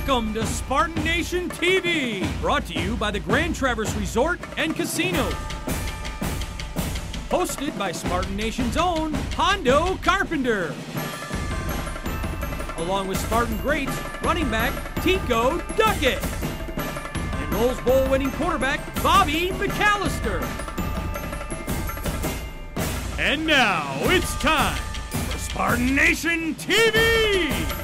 Welcome to Spartan Nation TV, brought to you by the Grand Traverse Resort and Casino. Hosted by Spartan Nation's own Hondo Carpenter. Along with Spartan greats, running back Tico Duckett. And Rose Bowl winning quarterback Bobby McAllister. And now it's time for Spartan Nation TV!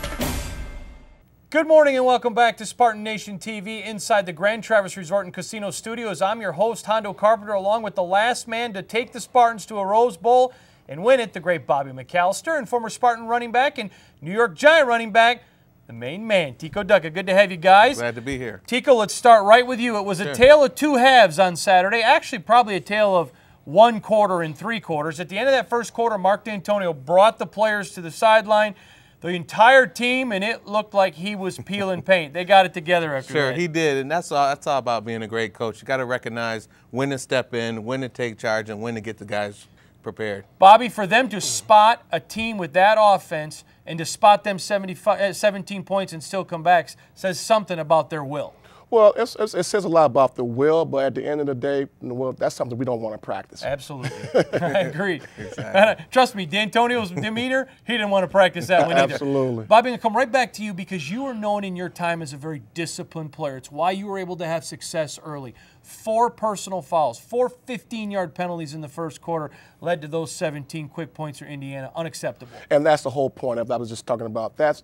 Good morning and welcome back to Spartan Nation TV inside the Grand Traverse Resort and Casino Studios. I'm your host, Hondo Carpenter, along with the last man to take the Spartans to a Rose Bowl and win it, the great Bobby McAllister, and former Spartan running back and New York Giant running back, the main man, Tico Duckett. Good to have you guys. Glad to be here. Tico, let's start right with you. It was a tale of two halves on Saturday, actually probably a tale of 1 quarter and 3 quarters. At the end of that first quarter, Mark D'Antonio brought the players to the sideline, the entire team, and it looked like he was peeling paint. They got it together after that. Sure, he did, and that's all about being a great coach. You got to recognize when to step in, when to take charge, and when to get the guys prepared. Bobby, for them to spot a team with that offense and to spot them 17 points and still come back says something about their will. Well, it says a lot about the will, but at the end of the day, well, that's something we don't want to practice. Absolutely. I agree. Exactly. Trust me, D'Antonio's demeanor, he didn't want to practice that one either. Absolutely. Bobby, I'm going to come right back to you because you were known in your time as a very disciplined player. It's why you were able to have success early. 4 personal fouls, 4 15-yard penalties in the first quarter led to those 17 quick points for Indiana. Unacceptable. And that's the whole point of I was just talking about. That's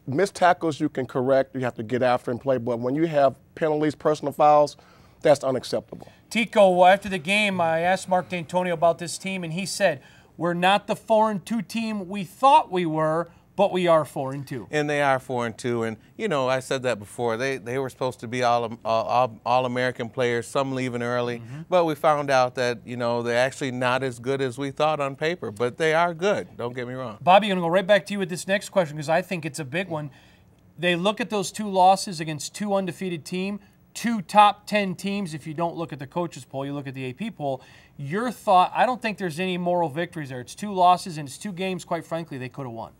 missed tackles you can correct, you have to get after and play, but when you have penalties, personal fouls, that's unacceptable. Tico, after the game, I asked Mark D'Antonio about this team, and he said, we're not the 4-2 team we thought we were, but we are 4-2. And they are 4-2, and you know, I said that before. They were supposed to be all American players, some leaving early, but we found out that, you know, they're actually not as good as we thought on paper, but they are good. Don't get me wrong. Bobby, I'm going to go right back to you with this next question because I think it's a big one. They look at those 2 losses against 2 undefeated teams, 2 top 10 teams. If you don't look at the coaches poll, you look at the AP poll. Your thought, I don't think there's any moral victories there. It's 2 losses and it's 2 games, quite frankly, they could have won.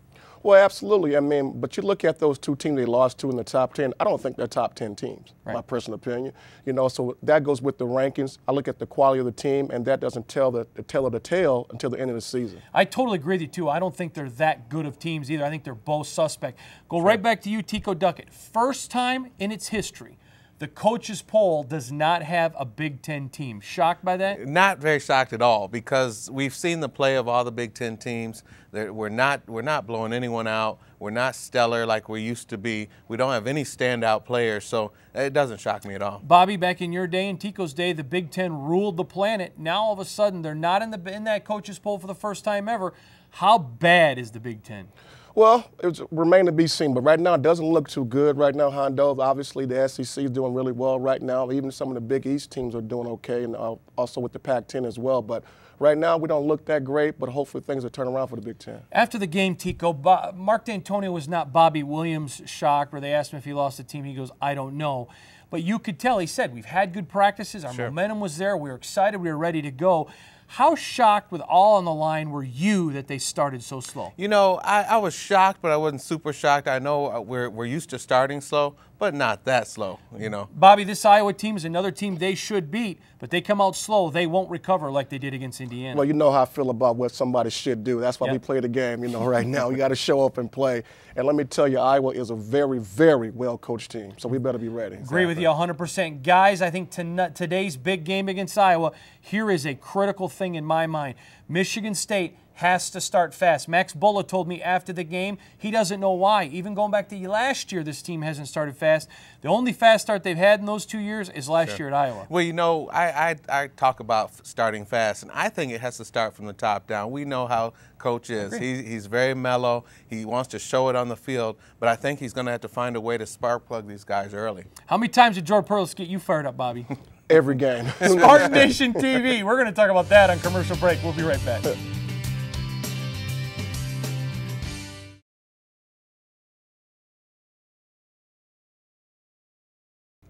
Well, absolutely. I mean, but you look at those 2 teams they lost to in the top 10, I don't think they're top 10 teams, my personal opinion. You know, so that goes with the rankings. I look at the quality of the team, and that doesn't tell the tale of the tale until the end of the season. I totally agree with you, too. I don't think they're that good of teams either. I think they're both suspect. Go right back to you, Tico Duckett. First time in its history, the coaches poll does not have a Big Ten team. Shocked by that? Not very shocked at all because we've seen the play of all the Big Ten teams. We're not blowing anyone out. We're not stellar like we used to be. We don't have any standout players, so it doesn't shock me at all. Bobby, back in your day, in Tico's day, the Big Ten ruled the planet. Now all of a sudden they're not in that coaches poll for the first time ever. How bad is the Big Ten? Well, it remains to be seen, but right now it doesn't look too good right now, Hondo. Obviously, the SEC is doing really well right now. Even some of the Big East teams are doing okay, and also with the Pac-10 as well. But right now we don't look that great, but hopefully things will turn around for the Big Ten. After the game, Tico, Mark D'Antonio was not Bobby Williams shocked, where they asked him if he lost the team. He goes, I don't know. But you could tell, he said, we've had good practices. Our momentum was there. We were excited. We were ready to go. How shocked with all on the line were you that they started so slow? You know, I was shocked, but I wasn't super shocked. I know we're used to starting slow, but not that slow, you know. Bobby, this Iowa team is another team they should beat, but they come out slow. They won't recover like they did against Indiana. Well, you know how I feel about what somebody should do. That's why we play the game, you know, right now. You got to show up and play. And let me tell you, Iowa is a very, very well-coached team, so we better be ready. Agree with you 100%. Guys, I think today's big game against Iowa, here is a critical thing in my mind. Michigan State has to start fast. Max Bulla told me after the game he doesn't know why. Even going back to last year, this team hasn't started fast. The only fast start they've had in those 2 years is last year at Iowa. Well, you know, I talk about starting fast, and I think it has to start from the top down. We know how Coach is. He's very mellow. He wants to show it on the field, but I think he's going to have to find a way to spark plug these guys early. How many times did George Perlis get you fired up, Bobby? Every game. Spartan Nation TV. We're going to talk about that on commercial break. We'll be right back.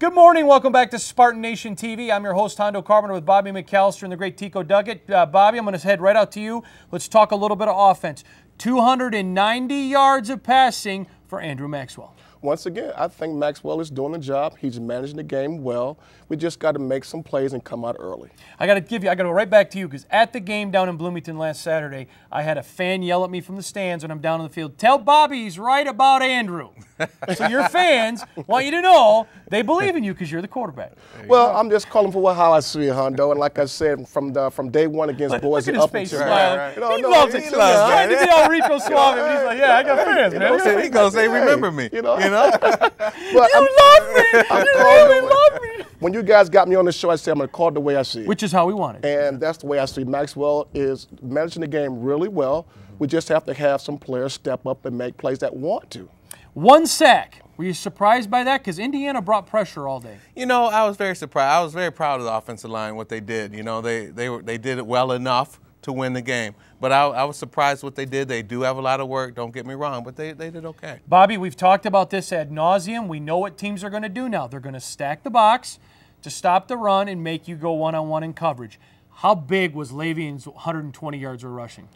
Good morning. Welcome back to Spartan Nation TV. I'm your host, Hondo Carpenter, with Bobby McAllister and the great Tico Duckett. Bobby, I'm going to head right out to you. Let's talk a little bit of offense. 290 yards of passing for Andrew Maxwell. once again, I think Maxwell is doing the job. He's managing the game well. We just got to make some plays and come out early. I got to go right back to you, because at the game down in Bloomington last Saturday, I had a fan yell at me from the stands when I'm down on the field, "Tell Bobby he's right about Andrew." So your fans want you to know they believe in you because you're the quarterback. Well, I'm just calling for how I see it, Hondo. And like I said, from day one against Boise, look at his up face until smiling. You know, He no, loves it. he He's loves trying it. to be all Rico Suave, and he's like, "Yeah, I got fans, man." He gonna say, "Remember me." You know? You love me. You really love me. When you guys got me on the show, I said I'm going to call it the way I see it. Which is how we want it. And that's the way I see Maxwell is managing the game really well. We just have to have some players step up and make plays that want to. 1 sack. Were you surprised by that? Because Indiana brought pressure all day. You know, I was very surprised. I was very proud of the offensive line, what they did. You know, they did it well enough to win the game. But I was surprised what they did. They do have a lot of work, don't get me wrong, but they did okay. Bobby, we've talked about this ad nauseum. We know what teams are going to do now. They're going to stack the box to stop the run and make you go one-on-one in coverage. How big was Le'Veon's 120 yards of rushing?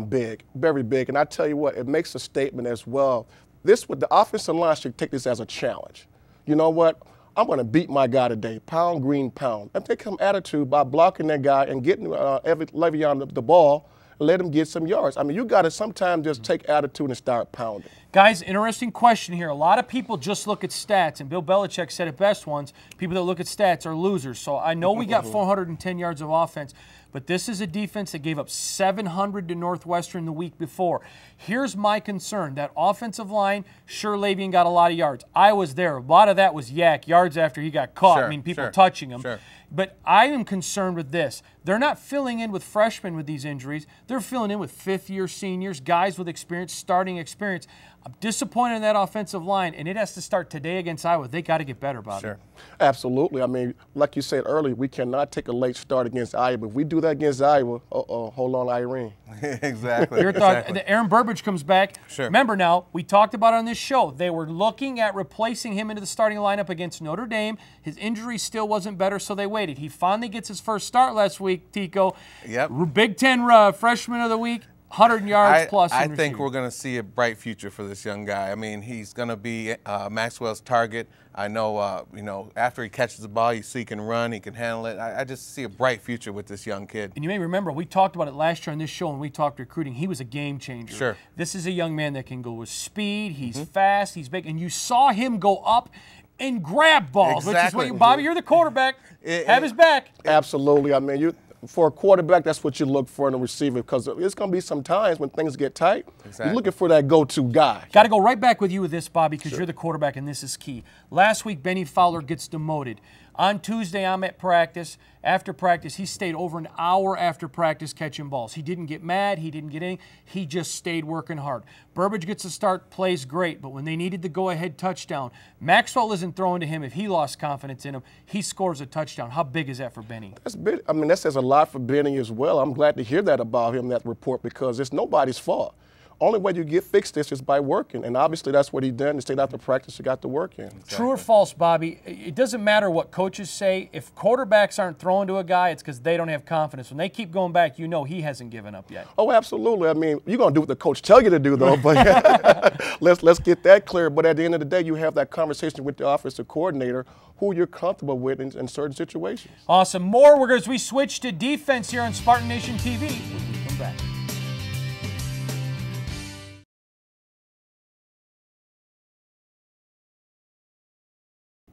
Big, very big. And I tell you what, it makes a statement as well. The offensive line should take this as a challenge. You know what? I'm going to beat my guy today, pound, green, pound. And take some attitude by blocking that guy and getting Le'Veon the ball and let him get some yards. I mean, you got to sometimes just take attitude and start pounding. Guys, interesting question here. A lot of people just look at stats, and Bill Belichick said it best once, people that look at stats are losers. So I know we got 410 yards of offense, but this is a defense that gave up 700 to Northwestern the week before. Here's my concern. That offensive line, sure, Le'Veon got a lot of yards. I was there. A lot of that was yak, yards after he got caught. I mean, people touching him. Sure. But I am concerned with this. They're not filling in with freshmen with these injuries. They're filling in with fifth-year seniors, guys with experience, starting experience. I'm disappointed in that offensive line, and it has to start today against Iowa. They got to get better, Bobby. Sure. Absolutely. I mean, like you said earlier, we cannot take a late start against Iowa. If we do that against Iowa, hold on, Irene. Exactly. Your thought, Aaron Burbridge comes back. Sure. Remember now, we talked about it on this show. They were looking at replacing him into the starting lineup against Notre Dame. His injury still wasn't better, so they waited. He finally gets his first start last week, Tico. Yep. Big Ten Freshman of the Week. 100 yards plus. I think we're going to see a bright future for this young guy. I mean, he's going to be Maxwell's target. I know, you know, after he catches the ball, you see he can run, he can handle it. I just see a bright future with this young kid. And you may remember, we talked about it last year on this show when we talked recruiting. He was a game changer. Sure. This is a young man that can go with speed. He's fast. He's big. And you saw him go up and grab balls, which is what Bobby, you're the quarterback. Have his back. Absolutely. I mean, for a quarterback, that's what you look for in a receiver, because it's going to be some times when things get tight. Exactly. You're looking for that go-to guy. Got to go right back with you with this, Bobby, because you're the quarterback, and this is key. Last week, Benny Fowler gets demoted. On Tuesday, I'm at practice. After practice, he stayed over an hour after practice catching balls. He didn't get mad. He didn't get anything. He just stayed working hard. Burbridge gets a start, plays great, but when they needed the go-ahead touchdown, Maxwell isn't throwing to him. If he lost confidence in him, he scores a touchdown. How big is that for Benny? That's big. I mean, that says a lot for Benny as well. I'm glad to hear that about him, that report, because it's nobody's fault. Only way you get fixed this is by working, and obviously that's what he done. He stayed after practice, he got to work in. Exactly. True or false, Bobby? It doesn't matter what coaches say. If quarterbacks aren't throwing to a guy, it's because they don't have confidence. When they keep going back, you know he hasn't given up yet. Oh, absolutely. I mean, you're going to do what the coach tell you to do, though. But let's get that clear. But at the end of the day, you have that conversation with the offensive coordinator who you're comfortable with in certain situations. Awesome. More as we switch to defense here on Spartan Nation TV when we come back.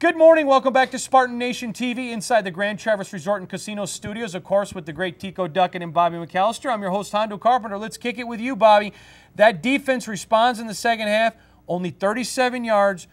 Good morning. Welcome back to Spartan Nation TV inside the Grand Traverse Resort and Casino Studios, of course, with the great Tico Duckett and Bobby McAllister. I'm your host, Hondo Carpenter. Let's kick it with you, Bobby. That defense responds in the second half, only 37 yards,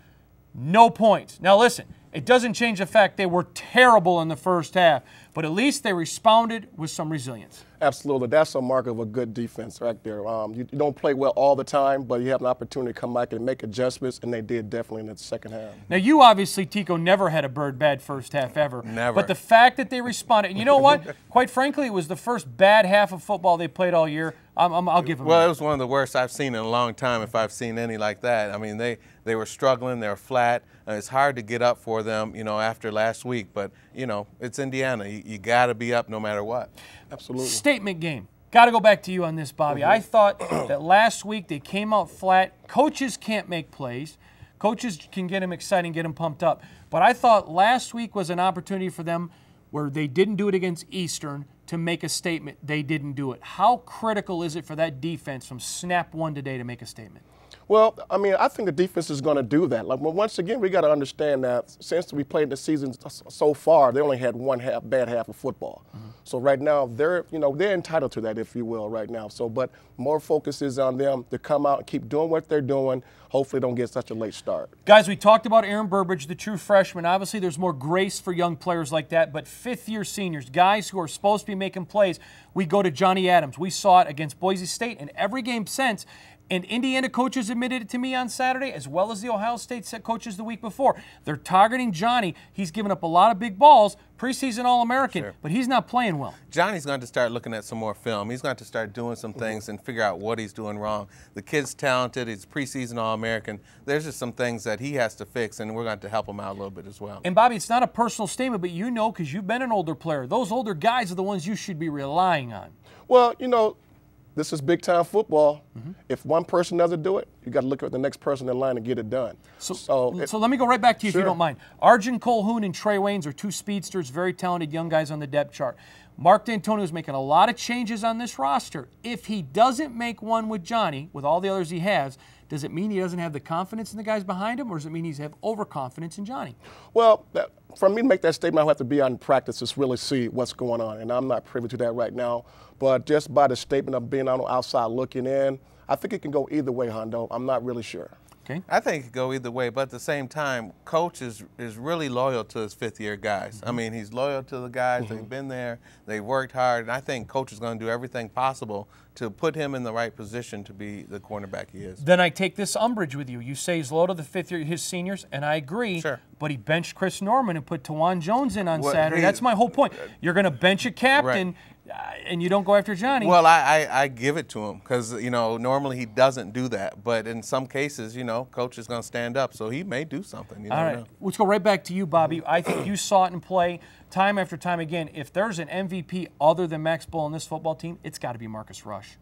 no points. Now, listen, it doesn't change the fact they were terrible in the first half, but at least they responded with some resilience. Absolutely. That's a mark of a good defense right there. You don't play well all the time, but you have an opportunity to come back and make adjustments, and they did definitely in the second half. Now, you obviously, Tico, never had a bad first half ever. Never. But the fact that they responded, and you know what? Quite frankly, it was the first bad half of football they played all year. I'll give them Well, that. it was one of the worst I've seen in a long time, if I've seen any like that. I mean, they were struggling. They were flat. It's hard to get up for them, you know, after last week. But, you know, it's Indiana. You got to be up no matter what. Absolutely. Statement game. Got to go back to you on this, Bobby. I thought that last week they came out flat. Coaches can't make plays. Coaches can get them excited and get them pumped up. But I thought last week was an opportunity for them where they didn't do it against Eastern to make a statement. They didn't do it. How critical is it for that defense from snap one today to make a statement? Well, I mean, I think the defense is going to do that. Like, well, once again, we got to understand that since we played the season so far, they only had one bad half of football. So right now, they're entitled to that, if you will, right now. So, but more focus is on them to come out and keep doing what they're doing. Hopefully, don't get such a late start. Guys, we talked about Aaron Burbridge, the true freshman. Obviously, there's more grace for young players like that, but fifth-year seniors, guys who are supposed to be making plays, we go to Johnny Adams. We saw it against Boise State in every game since. And Indiana coaches admitted it to me on Saturday, as well as the Ohio State coaches the week before. They're targeting Johnny. He's given up a lot of big balls, preseason All-American, but he's not playing well. Johnny's going to start looking at some more film. He's going to start doing some things and figure out what he's doing wrong. The kid's talented. He's preseason All-American. There's just some things that he has to fix, and we're going to help him out a little bit as well. And, Bobby, it's not a personal statement, but you know, because you've been an older player, those older guys are the ones you should be relying on. Well, you know, this is big-time football. If one person doesn't do it, you got to look at the next person in line and get it done. So let me go right back to you if you don't mind. Arjun Colhoun and Trey Waynes are two speedsters, very talented young guys on the depth chart. Mark D'Antonio is making a lot of changes on this roster. If he doesn't make one with Johnny, with all the others he has, does it mean he doesn't have the confidence in the guys behind him, or does it mean he's have overconfidence in Johnny? Well, for me to make that statement, I have to be out in practice to really see what's going on, and I'm not privy to that right now. But just by the statement of being on the outside looking in, I think it can go either way, Hondo. I'm not really sure. Okay. I think it could go either way, but at the same time, Coach is really loyal to his fifth-year guys. I mean, he's loyal to the guys. They've been there. They've worked hard, and I think Coach is going to do everything possible to put him in the right position to be the cornerback he is. Then I take this umbrage with you. You say he's low to the fifth year, his seniors, and I agree. Sure. But he benched Chris Norman and put Tawan Jones in on Saturday. That's my whole point. You're going to bench a captain, and you don't go after Johnny. Well, I give it to him because, you know, normally he doesn't do that. But in some cases, you know, Coach is going to stand up, so he may do something. You All right. know. Let's go right back to you, Bobby. I think you saw it in play time after time again. If there's an MVP other than Max Bull on this football team, it's got to be Marcus Rush.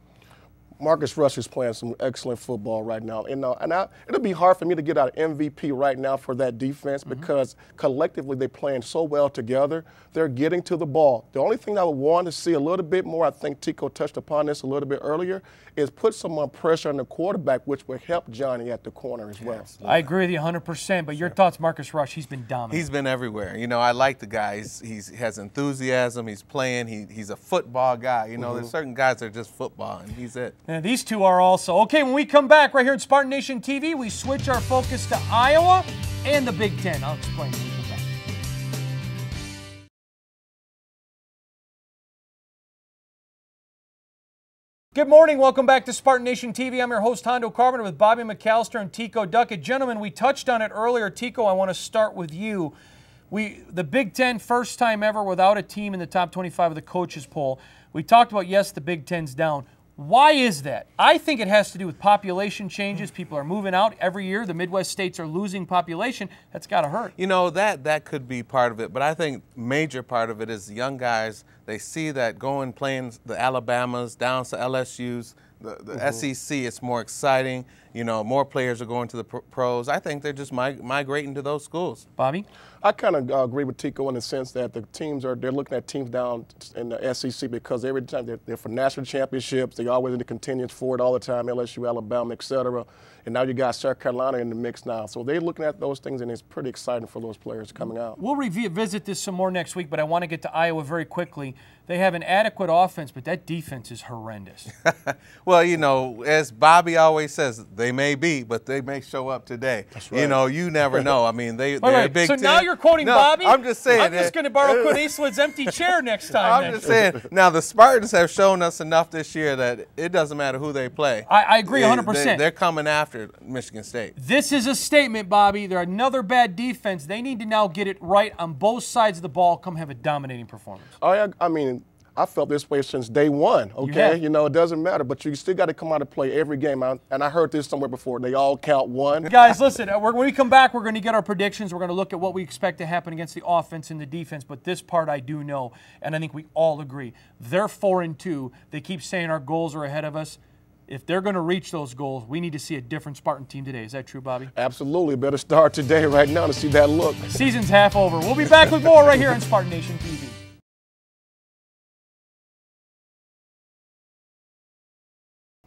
Marcus Rush is playing some excellent football right now. It'll be hard for me to get out MVP right now for that defense because collectively they're playing so well together. They're getting to the ball. The only thing I would want to see a little bit more, I think Tico touched upon this a little bit earlier, is put some more pressure on the quarterback, which will help Johnny at the corner as well. I agree with you 100%, but your thoughts, Marcus Rush, he's been dominant. He's been everywhere. You know, I like the guy. He has enthusiasm. He's playing. He's a football guy. You know, there's certain guys that are just football, and he's it. And these two are also. Okay, when we come back right here at Spartan Nation TV, we switch our focus to Iowa and the Big Ten. I'll explain when we come back. Good morning. Welcome back to Spartan Nation TV. I'm your host, Hondo Carpenter, with Bobby McAllister and Tico Duckett. Gentlemen, we touched on it earlier. Tico, I want to start with you. The Big Ten, first time ever without a team in the top 25 of the coaches poll. We talked about, yes, the Big Ten's down. Why is that? I think it has to do with population changes. People are moving out every year. The Midwest states are losing population. That's got to hurt. You know, that could be part of it, but I think major part of it is young guys, they see that going playing the Alabamas, down to LSU's, the SEC, it's more exciting. You know, more players are going to the pros. I think they're just migrating to those schools. Bobby? I kind of agree with Tico in the sense that the teams they're looking at teams down in the SEC because every time they're for national championships, they're always in the contentions for it all the time, LSU, Alabama, et cetera. And now you got South Carolina in the mix now. So they're looking at those things, and it's pretty exciting for those players coming out. We'll revisit this some more next week, but I want to get to Iowa very quickly. They have an adequate offense, but that defense is horrendous. Well, you know, as Bobby always says, they may be, but they may show up today. That's right. You know, you never know. I mean, they're a big so team. now you're quoting Bobby? I'm just saying. I'm just going to borrow Clint Eastwood's empty chair next time. I'm just saying. Now, the Spartans have shown us enough this year that it doesn't matter who they play. I agree 100%. They're coming after Michigan State. This is a statement, Bobby. They're another bad defense. They need to now get it right on both sides of the ball, come have a dominating performance. I mean, I felt this way since day one, okay? You know, it doesn't matter, but you still got to come out and play every game. And I heard this somewhere before. They all count one. Guys, listen, when we come back, we're going to get our predictions. We're going to look at what we expect to happen against the offense and the defense. But this part I do know, and I think we all agree. They're 4-2. They keep saying our goals are ahead of us. if they're going to reach those goals, we need to see a different Spartan team today. Is that true, Bobby? Absolutely. Better start today, right now, to see that look. Season's half over. We'll be back with more right here on Spartan Nation TV.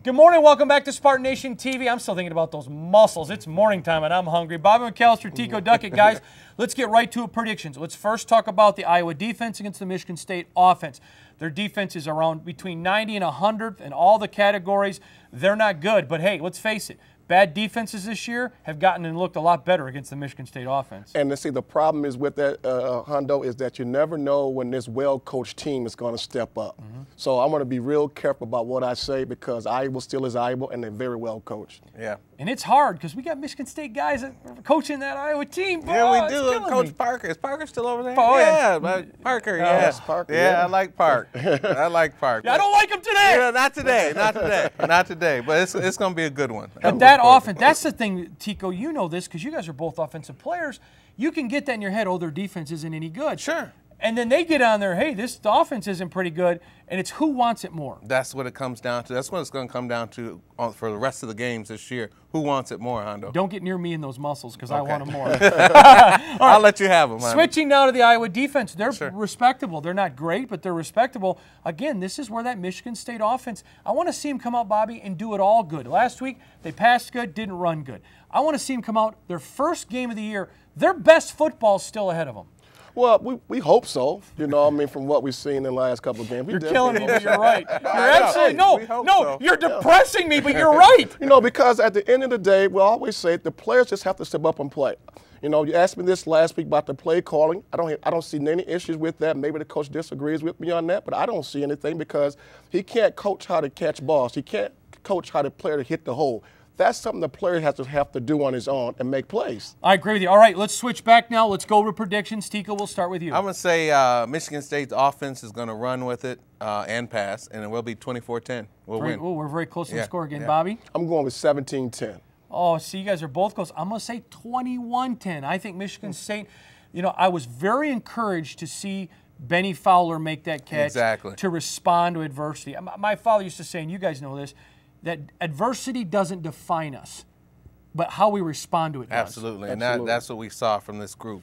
Good morning. Welcome back to Spartan Nation TV. I'm still thinking about those muscles. It's morning time and I'm hungry. Bobby McAllister, Tico Duckett, guys. Let's get right to predictions. Let's first talk about the Iowa defense against the Michigan State offense. Their defense is around between 90 and 100 in all the categories. They're not good, but hey, let's face it. Bad defenses this year have gotten and looked a lot better against the Michigan State offense. And see, the problem is with that, Hondo, is that you never know when this well-coached team is going to step up. So I'm going to be real careful about what I say because Iowa still is Iowa, and they're very well coached. Yeah. And it's hard because we got Michigan State guys that are coaching that Iowa team. Yeah, we do. Coach Parker. Is Parker still over there? Oh, yeah. Parker, yeah. Yes, Parker, yeah, I like Park. I like Park. Yeah, I don't like him today. Yeah, not today. Not today. Not today. But it's going to be a good one. But that offense, that's the thing, Tico, you know this because you guys are both offensive players. You can get that in your head, oh, their defense isn't any good. Sure. And then they get on there, hey, the offense isn't pretty good, and it's who wants it more. That's what it comes down to. That's what it's going to come down to for the rest of the games this year. Who wants it more, Hondo? Don't get near me in those muscles because I want them more. I'll let you have them, Hondo. Switching now to the Iowa defense, they're respectable. They're not great, but they're respectable. Again, this is where that Michigan State offense, I want to see them come out, Bobby, and do it all good. Last week, they passed good, didn't run good. I want to see them come out, their first game of the year, their best football is still ahead of them. Well, we hope so. You know, I mean, from what we've seen in the last couple of games. You're killing me, but you're right. You're absolutely, no, you're depressing me, but you're right. You know, because at the end of the day, we always say the players just have to step up and play. You know, you asked me this last week about the play calling. I don't see any issues with that. Maybe the coach disagrees with me on that, but I don't see anything because he can't coach how to catch balls. He can't coach how the player to hit the hole. That's something the player has to do on his own and make plays. I agree with you. All right, let's switch back now. Let's go to predictions. Tico, we'll start with you. I'm going to say Michigan State's offense is going to run with it and pass, and it will be 24-10. We'll win. Oh, we're very close to the score again. Bobby? I'm going with 17-10. Oh, see, you guys are both close. I'm going to say 21-10. I think Michigan State, you know, I was very encouraged to see Benny Fowler make that catch to respond to adversity. My father used to say, and you guys know this, that adversity doesn't define us, but how we respond to it does. Absolutely, and that's what we saw from this group.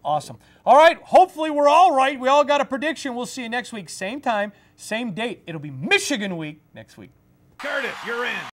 Awesome. All right, hopefully we're all right. We all got a prediction. We'll see you next week, same time, same date. It'll be Michigan week next week. Curtis, you're in.